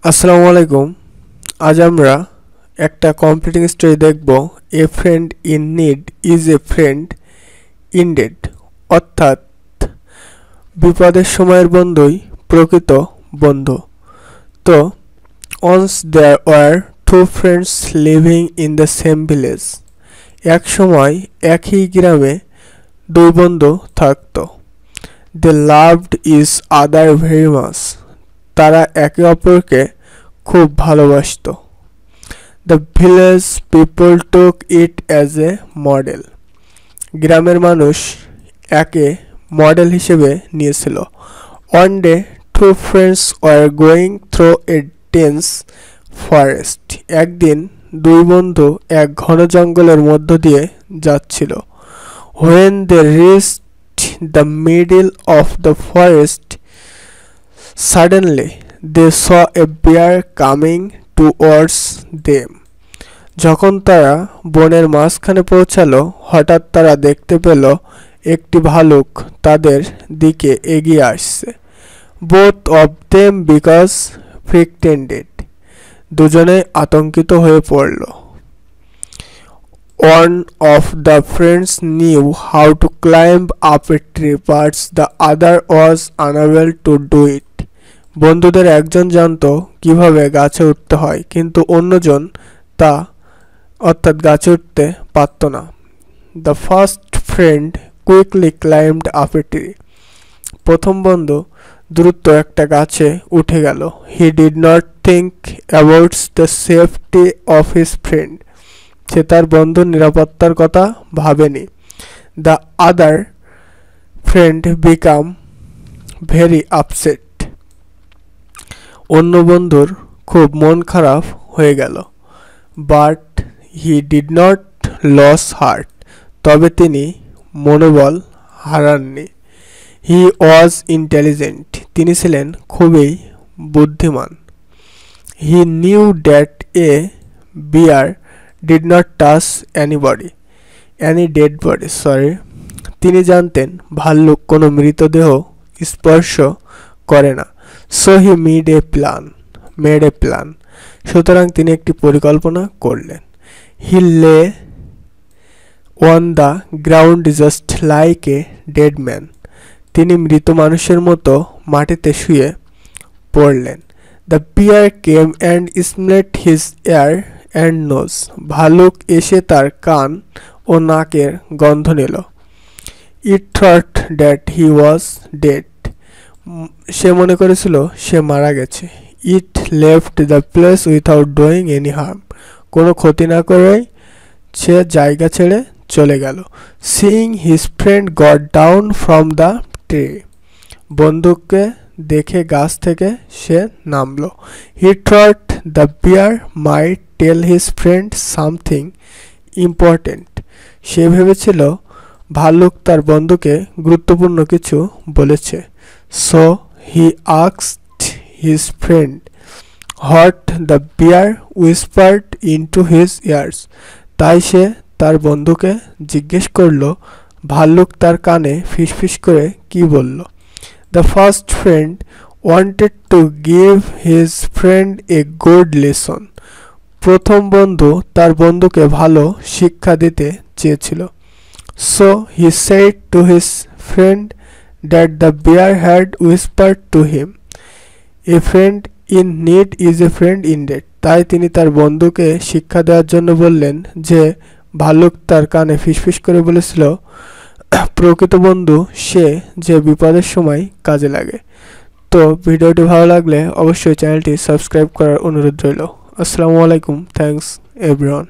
আসসালামু আলাইকুম। আজ আমরা একটা কমপ্লিটিং স্টোরি দেখব। A friend in need is a friend indeed, অর্থাৎ বিপদের সময়ের বন্ধুই প্রকৃত বন্ধু। তো once there were two friends living in the same village. এক সময় একই গ্রামে দুই বন্ধু থাকতো। They loved each other very much. তারা একে অপরকে খুব ভালোবাসতো। The village people took it as a model. গ্রামের মানুষ একে মডেল হিসেবে নিয়েছিল। One day, two friends were going through a dense forest. একদিন দুই বন্ধু এক ঘন জঙ্গলের মধ্য দিয়ে যাচ্ছিল। When they reached the middle of the forest, suddenly they saw a bear coming towards them. যখন তারা বনের মাঝখানে পৌঁছালো, হঠাৎ তারা দেখতে পেল একটি ভালুক তাদের দিকে এগিয়ে আসছে। Both of them because frightened. দুজনে আতঙ্কিত হয়ে পড়ল। One of the friends knew how to climb up a tree, but the other was unable to do it. বন্ধুদের একজন জানতো কিভাবে গাছে উঠতে হয়, কিন্তু অন্যজন তা অর্থাৎ গাছে উঠতে পারত না। The first friend quickly climbed up a tree. প্রথম বন্ধু দ্রুত একটা গাছে উঠে গেল। He did not think about the safety of his friend. সে তার বন্ধুর নিরাপত্তার কথা ভাবেনি। The other friend became very upset. অন্য বন্ধুর খুব মন খারাপ হয়ে গেল। But he did not lose heart. তবে তিনি মনোবল হারাননি। He was intelligent. তিনি ছিলেন খুবই বুদ্ধিমান। He knew that a bear did not touch any dead body. তিনি জানতেন ভাল্লুক কোনো মৃতদেহ স্পর্শ করে না। So he made a plan. সুতরাং তিনি একটি পরিকল্পনা করলেন। He lay on the ground just like a dead man. তিনি মৃত মানুষের মতো মাটিতে শুয়ে পড়লেন। The bear came and smelled his ear and nose. ভালুক এসে তার কান ও নাকের গন্ধ নিল। It thought that he was dead. সে মনে করেছিল সে মারা গেছে। It left the place without doing any harm. কোনো ক্ষতি না করেই সে জায়গা ছেড়ে চলে গেল। Seeing his friend got down from the tree. বন্ধুকে দেখে গাছ থেকে সে নামলো। He thought the bear might tell his friend something important. সে ভেবেছিল ভালুক তার বন্ধুকে গুরুত্বপূর্ণ কিছু বলেছে। So he asked his friend what the bear whispered into his ears. তাই সে তার বন্ধুকে জিজ্ঞেস করল ভাল্লুক তার কানে ফিসফিস করে কি বলল। The first friend wanted to give his friend a good lesson. প্রথম বন্ধু তার বন্ধুকে ভালো শিক্ষা দিতে চেয়েছিল। So he said to his friend that the bear had whispered to him. A friend in need is a friend indeed. তাই তিনি তার বন্ধুকে শিক্ষা দেওয়ার জন্য বললেন যে ভালুক তার কানে ফিসফিস করে বলেছিল প্রকৃত বন্ধু সে যে বিপদের সময় কাজে লাগে। তো ভিডিওটি ভালো লাগলে অবশ্যই চ্যানেলটি সাবস্ক্রাইব করার অনুরোধ রইল। আসসালামু আলাইকুম। Thanks everyone.